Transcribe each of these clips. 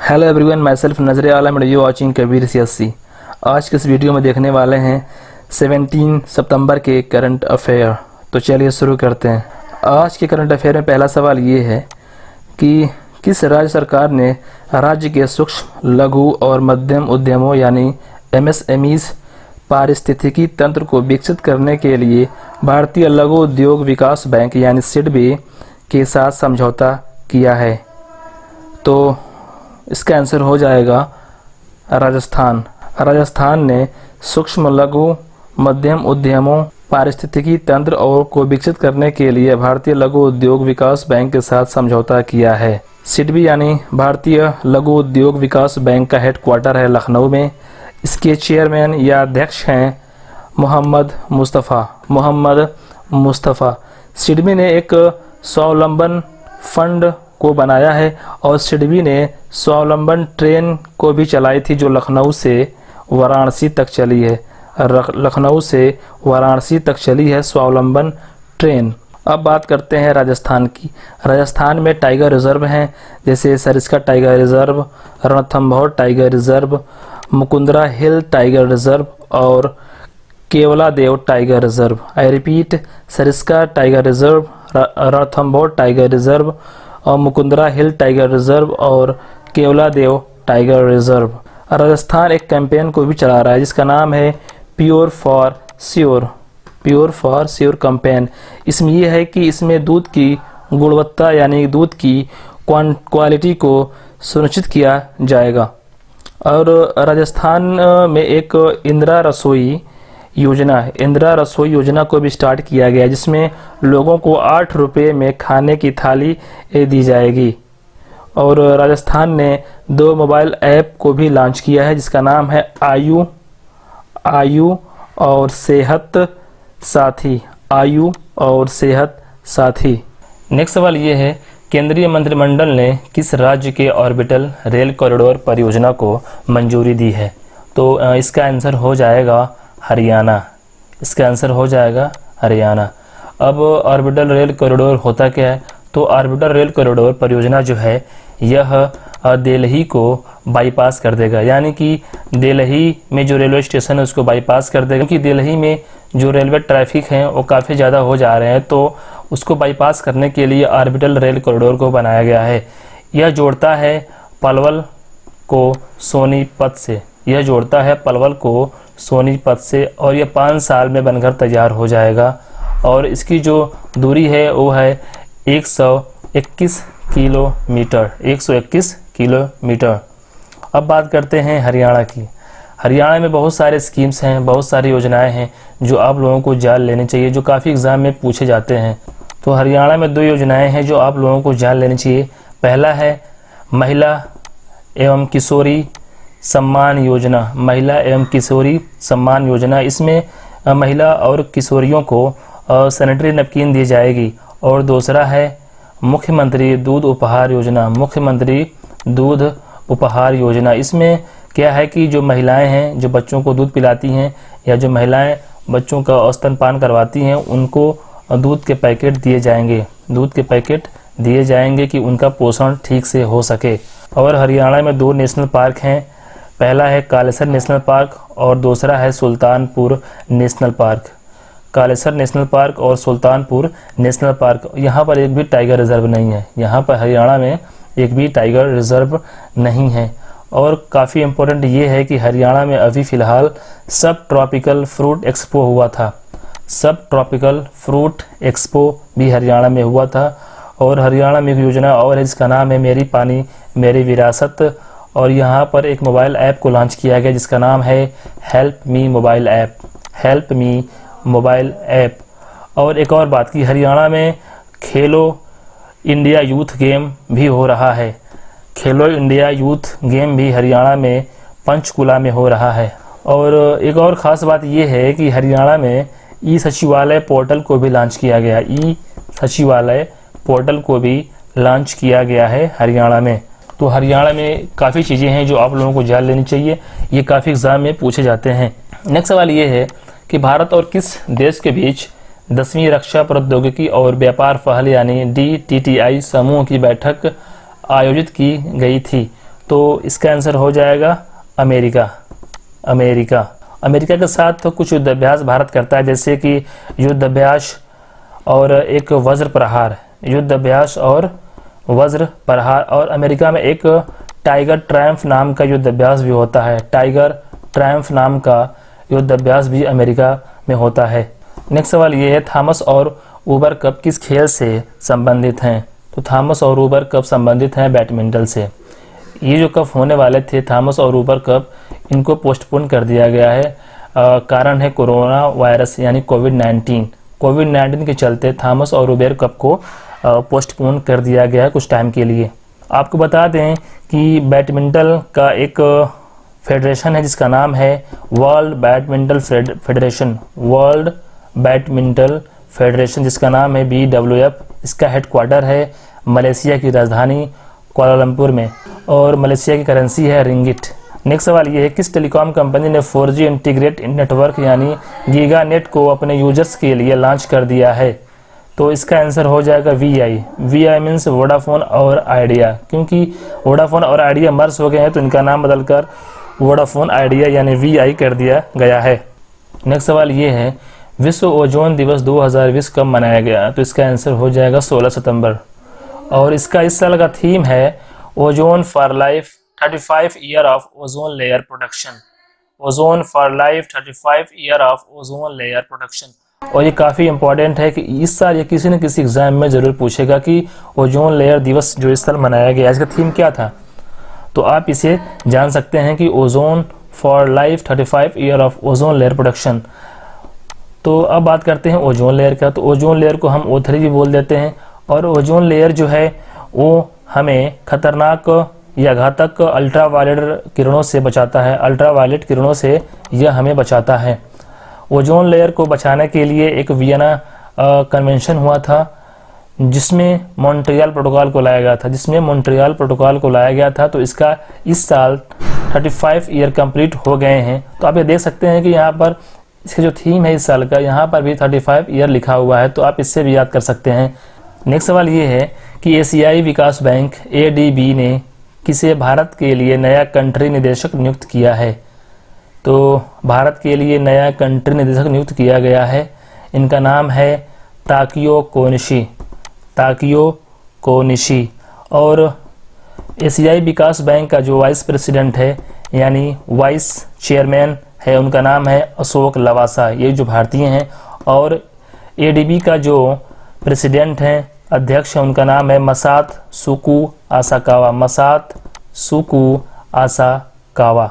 Hello everyone, my self नजर आलम, you watching Kabir CSC। आज के इस वीडियो में देखने वाले हैं 17 सितंबर के करंट अफेयर। तो चलिए शुरू करते हैं। आज के करंट अफेयर में पहला सवाल ये है कि किस राज्य सरकार ने राज्य के सूक्ष्म लघु और मध्यम उद्यमों यानी MSMEs पारिस्थितिकी तंत्र को विकसित करने के लिए भारतीय लघु उद्योग विकास बैंक यानी सिडबी के साथ समझौता किया है? तो इसका आंसर हो जाएगा राजस्थान। राजस्थान ने सूक्ष्म लघु मध्यम उद्यमों पारिस्थितिकी तंत्र और को विकसित करने के लिए भारतीय लघु उद्योग विकास बैंक के साथ समझौता किया है। सिडबी यानी भारतीय लघु उद्योग विकास बैंक का हेडक्वार्टर है लखनऊ में। इसके चेयरमैन या अध्यक्ष हैं मोहम्मद मुस्तफ़ा। सिडबी ने एक स्वावलंबन फंड को बनाया है और सिडबी ने स्वावलंबन ट्रेन को भी चलाई थी जो लखनऊ से वाराणसी तक चली है। लखनऊ से वाराणसी तक चली है स्वावलंबन ट्रेन। अब बात करते हैं राजस्थान की। राजस्थान में टाइगर रिजर्व हैं, जैसे Sariska tiger reserve, Ranthambore tiger reserve, Mukundra hill tiger reserve और Keoladeo tiger reserve. I repeat, Sariska tiger reserve, Ranthambore tiger reserve और मुकुंदरा हिल टाइगर रिजर्व और केवलादेव टाइगर रिजर्व। राजस्थान एक कैंपेन को भी चला रहा है जिसका नाम है प्योर फॉर श्योर कैंपेन। इसमें यह है कि इसमें दूध की गुणवत्ता यानी दूध की क्वालिटी को सुनिश्चित किया जाएगा। और राजस्थान में एक इंदिरा रसोई योजना को भी स्टार्ट किया गया जिसमें लोगों को 8 रुपये में खाने की थाली दी जाएगी। और राजस्थान ने 2 मोबाइल ऐप को भी लॉन्च किया है जिसका नाम है आयु और सेहत साथी। नेक्स्ट सवाल ये है, केंद्रीय मंत्रिमंडल ने किस राज्य के ऑर्बिटल रेल कॉरिडोर परियोजना को मंजूरी दी है? तो इसका आंसर हो जाएगा हरियाणा। अब ऑर्बिटल रेल कॉरिडोर होता क्या है? तो ऑर्बिटल रेल कॉरिडोर परियोजना जो है यह दिल्ली को बाईपास कर देगा, यानी कि दिल्ली में जो रेलवे स्टेशन है उसको बाईपास कर देगा, क्योंकि दिल्ली में जो रेलवे ट्रैफिक है वो काफ़ी ज़्यादा हो जा रहे हैं। तो उसको बाईपास करने के लिए ऑर्बिटल रेल कॉरिडोर को बनाया गया है। यह जोड़ता है पलवल को सोनीपत से और यह 5 साल में बनकर तैयार हो जाएगा। और इसकी जो दूरी है वो है 121 किलोमीटर। अब बात करते हैं हरियाणा की। हरियाणा में बहुत सारे स्कीम्स हैं, बहुत सारी योजनाएं हैं जो आप लोगों को जान लेनी चाहिए, जो काफ़ी एग्ज़ाम में पूछे जाते हैं। तो हरियाणा में 2 योजनाएं हैं जो आप लोगों को जान लेनी चाहिए। पहला है महिला एवं किशोरी सम्मान योजना। इसमें महिला और किशोरियों को सैनिटरी नैपकिन दी जाएगी। और दूसरा है मुख्यमंत्री दूध उपहार योजना। इसमें क्या है कि जो महिलाएं हैं जो बच्चों को दूध पिलाती हैं या जो महिलाएं बच्चों का स्तनपान करवाती हैं उनको दूध के पैकेट दिए जाएंगे कि उनका पोषण ठीक से हो सके। और हरियाणा में 2 नेशनल पार्क हैं, पहला है कालेसर नेशनल पार्क और दूसरा है Sultanpur national park. Kalesar national park और सुल्तानपुर नेशनल पार्क, यहाँ पर एक भी टाइगर रिजर्व नहीं है। यहाँ पर हरियाणा में एक भी टाइगर रिजर्व नहीं है। और काफ़ी इम्पोर्टेंट ये है कि हरियाणा में अभी फ़िलहाल सब ट्रॉपिकल फ्रूट एक्सपो हुआ था। सब ट्रॉपिकल फ्रूट एक्सपो भी हरियाणा में हुआ था। और हरियाणा में एक योजना और है जिसका नाम है मेरी पानी मेरी विरासत। और यहाँ पर एक मोबाइल ऐप को लॉन्च किया गया जिसका नाम है हेल्प मी मोबाइल ऐप। और एक और बात की, हरियाणा में खेलो इंडिया यूथ गेम भी हो रहा है। खेलो इंडिया यूथ गेम भी हरियाणा में पंचकुला में हो रहा है। और एक और ख़ास बात यह है कि हरियाणा में ई सचिवालय पोर्टल को भी लॉन्च किया गया है हरियाणा में। तो हरियाणा में काफ़ी चीज़ें हैं जो आप लोगों को जान लेनी चाहिए, ये काफ़ी एग्ज़ाम में पूछे जाते हैं। नेक्स्ट सवाल ये है कि भारत और किस देश के बीच 10वीं रक्षा प्रौद्योगिकी और व्यापार पहल यानी DTTI समूह की बैठक आयोजित की गई थी? तो इसका आंसर हो जाएगा अमेरिका। अमेरिका के साथ तो कुछ युद्ध अभ्यास भारत करता है, जैसे कि युद्ध अभ्यास और एक वज्र प्रहार, युद्ध अभ्यास और वज्र प्रहार। और अमेरिका में एक टाइगर ट्रायम्फ नाम का युद्ध अभ्यास भी होता है। टाइगर ट्रायम्फ नाम का युद्ध अभ्यास भी अमेरिका में होता है। नेक्स्ट सवाल ये है, थॉमस और ऊबर कप किस खेल से संबंधित हैं? तो थॉमस और ऊबर कप संबंधित हैं बैडमिंटन से। ये जो कप होने वाले थे थॉमस और ऊबर कप, इनको पोस्टपोन कर दिया गया है। कारण है कोरोना वायरस यानी कोविड-19 के चलते थॉमस और ऊबर कप को पोस्टपोन कर दिया गया है कुछ टाइम के लिए। आपको बता दें कि बैडमिंटन का एक फेडरेशन है जिसका नाम है वर्ल्ड बैडमिंटन फेडरेशन, जिसका नाम है BWF। इसका हेडक्वार्टर है मलेशिया की राजधानी कुआलालंपुर में और मलेशिया की करेंसी है रिंगिट। नेक्स्ट सवाल ये है, किस टेलीकॉम कंपनी ने 4G इंटीग्रेट नेटवर्क यानी गीगा नेट को अपने यूजर्स के लिए लॉन्च कर दिया है? तो इसका आंसर हो जाएगा VI मीन्स वोडाफोन और आइडिया, क्योंकि वोडाफोन और आइडिया मर्ज हो गए हैं तो इनका नाम बदलकर वोडाफोन आइडिया यानी VI कर दिया गया है। नेक्स्ट सवाल ये है, विश्व ओजोन दिवस 2020 कब मनाया गया? तो इसका आंसर हो जाएगा 16 सितंबर। और इसका इस साल का थीम है ozone for life 35 year of ozone layer protection. Ozone for life 35 year of ozone layer protection. और ये काफ़ी इंपॉर्टेंट है कि इस साल ये किसी न किसी एग्जाम में ज़रूर पूछेगा कि ओजोन लेयर दिवस जो इस साल मनाया गया इसका थीम क्या था। तो आप इसे जान सकते हैं कि ozone for life 35 year of ozone layer protection. तो अब बात करते हैं ओजोन लेयर का। तो ओजोन लेयर को हम O3 भी बोल देते हैं। और ओजोन लेयर जो है वो हमें खतरनाक या घातक अल्ट्रावायलेट किरणों से बचाता है। अल्ट्रावायलेट किरणों से यह हमें बचाता है। ओजोन लेयर को बचाने के लिए एक वियना कन्वेंशन हुआ था जिसमें मॉन्ट्रियल प्रोटोकॉल को लाया गया था। तो इसका इस साल 35 ईयर कंप्लीट हो गए हैं। तो आप ये देख सकते हैं कि यहाँ पर इसका जो थीम है इस साल का, यहाँ पर भी 35 ईयर लिखा हुआ है, तो आप इससे भी याद कर सकते हैं। नेक्स्ट सवाल ये है कि एशियाई विकास बैंक ADB ने किसे भारत के लिए नया कंट्री निदेशक नियुक्त किया है? तो भारत के लिए नया कंट्री निदेशक नियुक्त किया गया है। इनका नाम है ताकियो कोनिशी। और एशियाई विकास बैंक का जो वाइस प्रेसिडेंट है यानी वाइस चेयरमैन है, उनका नाम है अशोक लवासा, ये जो भारतीय हैं। और ADB का जो प्रेसिडेंट हैं, अध्यक्ष है, उनका नाम है मसात्सुको आसाकावा।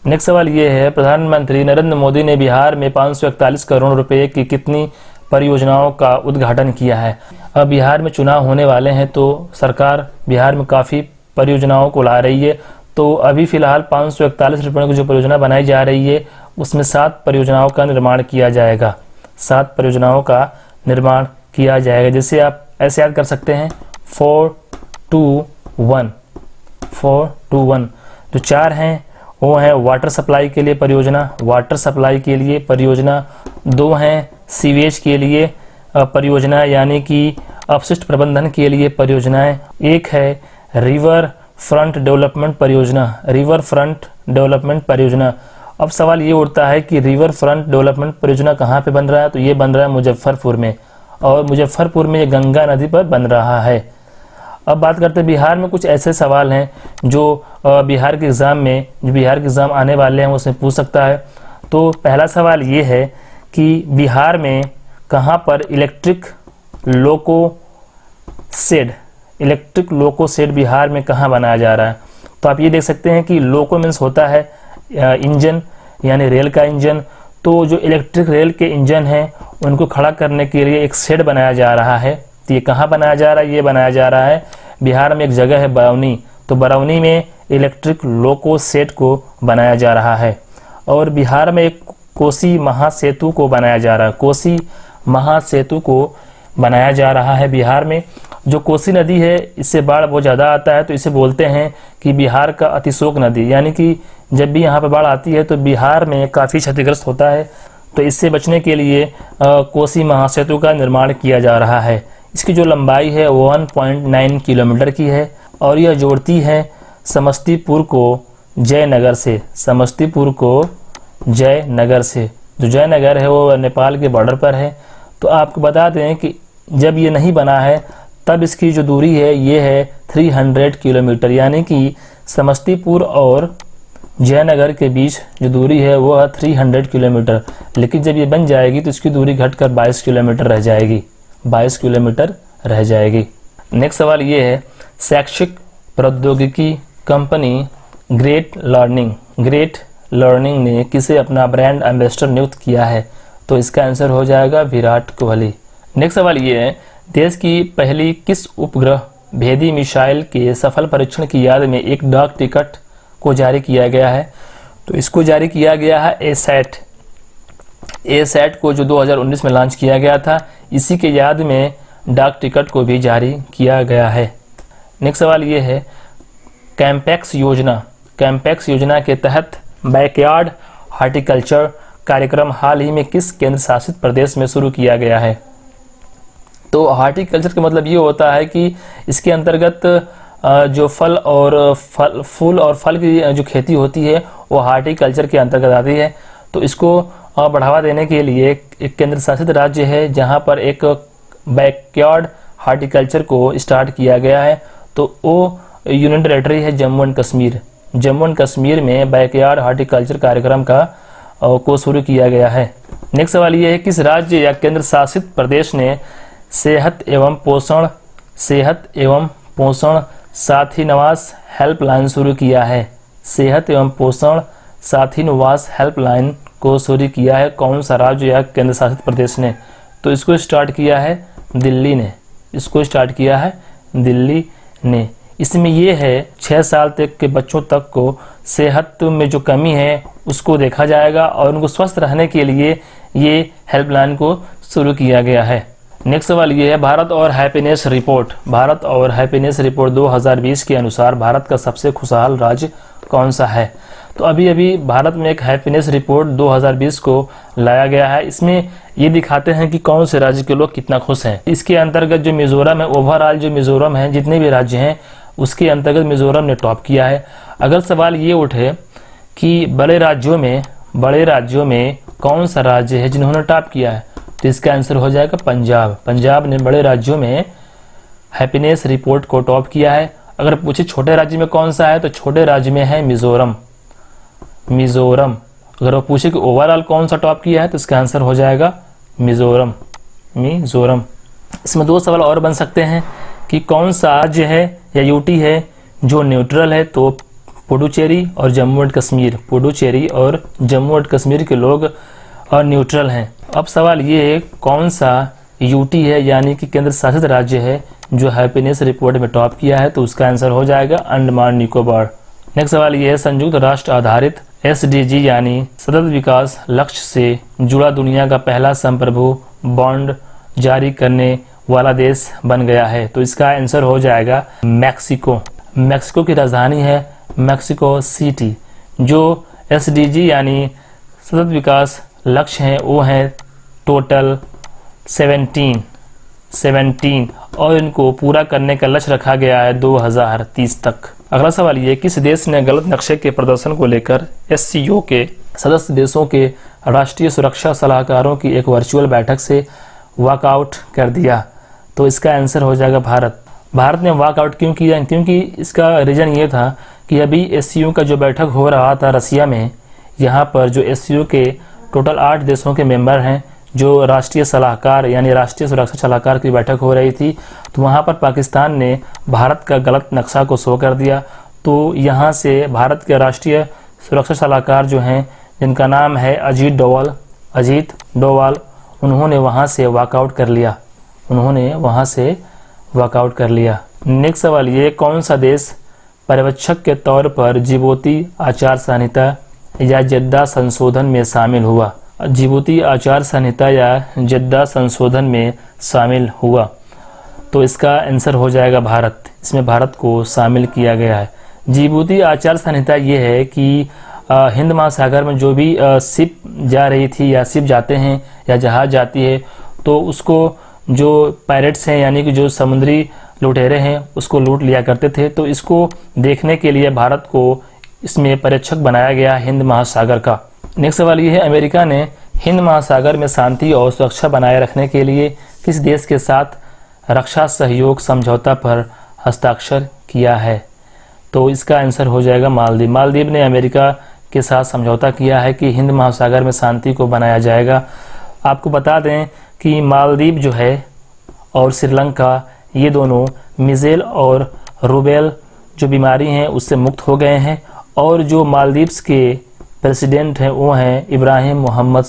नेक्स्ट सवाल ये है, प्रधानमंत्री नरेंद्र मोदी ने बिहार में 541 करोड़ रुपए की कितनी परियोजनाओं का उद्घाटन किया है? अब बिहार में चुनाव होने वाले हैं तो सरकार बिहार में काफ़ी परियोजनाओं को ला रही है। तो अभी फिलहाल 541 रुपये की जो परियोजना बनाई जा रही है उसमें 7 परियोजनाओं का निर्माण किया जाएगा। 7 परियोजनाओं का निर्माण किया जाएगा, जिसे आप ऐसे याद कर सकते हैं 4, 2, 1। जो 4 हैं वो हैं वाटर सप्लाई के लिए परियोजना, 2 हैं सीवेज के लिए परियोजना यानी कि अपशिष्ट प्रबंधन के लिए परियोजनाएं, 1 है रिवर फ्रंट डेवलपमेंट परियोजना। अब सवाल ये उठता है कि रिवर फ्रंट डेवलपमेंट परियोजना कहाँ पे बन रहा है? तो ये बन रहा है मुजफ्फरपुर में, और मुजफ्फरपुर में ये गंगा नदी पर बन रहा है। अब बात करते हैं बिहार में कुछ ऐसे सवाल हैं जो बिहार के एग्ज़ाम आने वाले हैं उसमें पूछ सकता है। तो पहला सवाल ये है कि बिहार में कहाँ पर इलेक्ट्रिक लोको शेड बिहार में कहाँ बनाया जा रहा है? तो आप ये देख सकते हैं कि लोको मीन्स होता है इंजन यानी रेल का इंजन। तो जो इलेक्ट्रिक रेल के इंजन हैं उनको खड़ा करने के लिए एक शेड बनाया जा रहा है। तो ये कहाँ बनाया जा रहा है? ये बनाया जा रहा है बिहार में एक जगह है बरौनी। तो बरौनी में इलेक्ट्रिक लोको शेड को बनाया जा रहा है। और बिहार में एक कोसी महासेतु को बनाया जा रहा है बिहार में। जो कोसी नदी है इससे बाढ़ बहुत ज़्यादा आता है, तो इसे बोलते हैं कि बिहार का अतिशोक नदी, यानी कि जब भी यहाँ पर बाढ़ आती है तो बिहार में काफ़ी क्षतिग्रस्त होता है। तो इससे बचने के लिए कोसी महासेतु का निर्माण किया जा रहा है। इसकी जो लंबाई है वो 1.9 किलोमीटर की है और यह जोड़ती है समस्तीपुर को जयनगर से, समस्तीपुर को जयनगर से। जो जयनगर है वो नेपाल के बॉर्डर पर है। तो आपको बता दें कि जब ये नहीं बना है तब इसकी जो दूरी है ये है 300 किलोमीटर, यानी कि समस्तीपुर और जयनगर के बीच जो दूरी है वो है 300 किलोमीटर। लेकिन जब ये बन जाएगी तो इसकी दूरी घटकर 22 किलोमीटर रह जाएगी, 22 किलोमीटर रह जाएगी। नेक्स्ट सवाल ये है, शैक्षिक प्रौद्योगिकी कंपनी ग्रेट लर्निंग ने किसे अपना ब्रांड एम्बेसडर नियुक्त किया है? तो इसका आंसर हो जाएगा विराट कोहली। नेक्स्ट सवाल ये है, देश की पहली किस उपग्रह भेदी मिसाइल के सफल परीक्षण की याद में एक डाक टिकट को जारी किया गया है? तो इसको जारी किया गया है ए-सैट को, जो 2019 में लॉन्च किया गया था। इसी के याद में डाक टिकट को भी जारी किया गया है। नेक्स्ट सवाल ये है, कैंपेक्स योजना के तहत बैकयार्ड हॉर्टिकल्चर कार्यक्रम हाल ही में किस केंद्र शासित प्रदेश में शुरू किया गया है? तो हॉर्टिकल्चर का मतलब ये होता है कि इसके अंतर्गत जो फूल और फल की जो खेती होती है वो हॉर्टिकल्चर के अंतर्गत आती है। तो इसको बढ़ावा देने के लिए एक केंद्र शासित राज्य है जहां पर एक बैकयार्ड हॉर्टिकल्चर को स्टार्ट किया गया है। तो वो यूनियन टेरेटरी है जम्मू एंड कश्मीर। जम्मू एंड कश्मीर में बैकयार्ड हॉर्टिकल्चर कार्यक्रम को शुरू किया गया है। नेक्स्ट सवाल ये है, किस राज्य या केंद्र शासित प्रदेश ने सेहत एवं पोषण साथी निवास हेल्पलाइन शुरू किया है? सेहत एवं पोषण साथी निवास हेल्पलाइन को शुरू किया है कौन सा राज्य या केंद्र शासित प्रदेश ने? तो इसको स्टार्ट किया है दिल्ली ने, इसको स्टार्ट किया है दिल्ली ने। इसमें ये है 6 साल तक के बच्चों तक को सेहत में जो कमी है उसको देखा जाएगा और उनको स्वस्थ रहने के लिए ये हेल्पलाइन को शुरू किया गया है। नेक्स्ट सवाल ये है, भारत और हैप्पीनेस रिपोर्ट 2020 के अनुसार भारत का सबसे खुशहाल राज्य कौन सा है? तो अभी भारत में एक हैप्पीनेस रिपोर्ट 2020 को लाया गया है। इसमें ये दिखाते हैं कि कौन से राज्य के लोग कितना खुश हैं। इसके अंतर्गत जो मिजोरम है, ओवरऑल जो मिजोरम है जितने भी राज्य हैं उसके अंतर्गत मिजोरम ने टॉप किया है। अगर सवाल ये उठे कि बड़े राज्यों में कौन सा राज्य है जिन्होंने टॉप किया है, तो इसका आंसर हो जाएगा पंजाब। पंजाब ने बड़े राज्यों में हैप्पीनेस रिपोर्ट को टॉप किया है। अगर पूछे छोटे राज्य में कौन सा है, तो छोटे राज्य में है मिजोरम। अगर वो पूछे कि ओवरऑल कौन सा टॉप किया है, तो इसका आंसर हो जाएगा मिजोरम। इसमें 2 सवाल और बन सकते हैं कि कौन सा राज्य है या यूटी है जो न्यूट्रल है? तो पुडुचेरी और जम्मू एंड कश्मीर के लोग और न्यूट्रल हैं। अब सवाल ये है, कौन सा यूटी है यानी कि केंद्र शासित राज्य है जो हैप्पीनेस रिपोर्ट में टॉप किया है? तो उसका आंसर हो जाएगा अंडमान निकोबार। नेक्स्ट सवाल ये है, संयुक्त राष्ट्र आधारित SDG यानी सतत विकास लक्ष्य से जुड़ा दुनिया का पहला संप्रभु बॉन्ड जारी करने वाला देश बन गया है? तो इसका आंसर हो जाएगा मैक्सिको। मैक्सिको की राजधानी है मैक्सिको सिटी। जो SDG यानी सतत विकास लक्ष्य हैं वो हैं टोटल 17 और इनको पूरा करने का लक्ष्य रखा गया है 2030 तक। अगला सवाल ये, किस देश ने गलत नक्शे के प्रदर्शन को लेकर SCO के सदस्य देशों के राष्ट्रीय सुरक्षा सलाहकारों की एक वर्चुअल बैठक से वॉकआउट कर दिया? तो इसका आंसर हो जाएगा भारत। भारत ने वॉकआउट क्यों किया? क्योंकि इसका रीजन ये था कि अभी SCO का जो बैठक हो रहा था रसिया में, यहाँ पर जो SCO के टोटल 8 देशों के मेंबर हैं, जो राष्ट्रीय सलाहकार यानी राष्ट्रीय सुरक्षा सलाहकार की बैठक हो रही थी, तो वहाँ पर पाकिस्तान ने भारत का गलत नक्शा को शो कर दिया। तो यहाँ से भारत के राष्ट्रीय सुरक्षा सलाहकार जो हैं, जिनका नाम है अजीत डोवाल, उन्होंने वहाँ से वॉकआउट कर लिया। नेक्स्ट सवाल ये, कौन सा देश पर्यवेक्षक के तौर पर जिबूती आचार संहिता या जेद्दा संशोधन में शामिल हुआ? जिबूती आचार संहिता या जेद्दा संशोधन में शामिल हुआ? तो इसका आंसर हो जाएगा भारत। इसमें भारत को शामिल किया गया है। जिबूती आचार संहिता ये है कि हिंद महासागर में जो भी शिप जा रही थी या शिप जाते हैं या जहाज जाती है, तो उसको जो पायरेट्स हैं यानी कि जो समुद्री लुटेरे हैं उसको लूट लिया करते थे। तो इसको देखने के लिए भारत को इसमें पर्यवेक्षक बनाया गया हिंद महासागर का। नेक्स्ट सवाल ये है, अमेरिका ने हिंद महासागर में शांति और सुरक्षा बनाए रखने के लिए किस देश के साथ रक्षा सहयोग समझौता पर हस्ताक्षर किया है? तो इसका आंसर हो जाएगा मालदीव। मालदीव ने अमेरिका के साथ समझौता किया है कि हिंद महासागर में शांति को बनाया जाएगा। आपको बता दें कि मालदीव जो है और श्रीलंका ये दोनों मिज़ेल और रूबेल जो बीमारी हैं उससे मुक्त हो गए हैं, और जो मालदीव्स के प्रेसिडेंट हैं वो हैं इब्राहिम मोहम्मद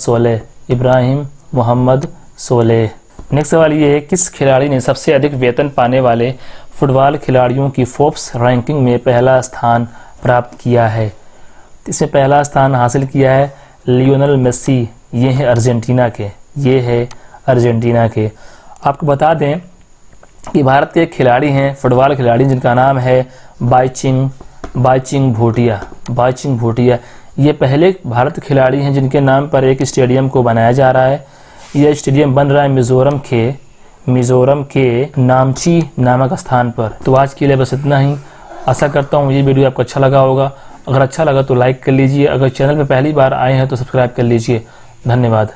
सोलेह। नेक्स्ट सवाल ये है, किस खिलाड़ी ने सबसे अधिक वेतन पाने वाले फुटबॉल खिलाड़ियों की फोर्ब्स रैंकिंग में पहला स्थान प्राप्त किया है? इसमें पहला स्थान हासिल किया है लियोनेल मेसी। ये है अर्जेंटीना के। आपको बता दें कि भारत के खिलाड़ी हैं फुटबॉल खिलाड़ी जिनका नाम है बाईचुंग भूटिया। ये पहले भारत खिलाड़ी हैं जिनके नाम पर एक स्टेडियम को बनाया जा रहा है। यह स्टेडियम बन रहा है मिजोरम के नामची नामक स्थान पर। तो आज के लिए बस इतना ही। आशा करता हूँ ये वीडियो आपको अच्छा लगा होगा। अगर अच्छा लगा तो लाइक कर लीजिए, अगर चैनल पर पहली बार आए हैं तो सब्सक्राइब कर लीजिए। धन्यवाद।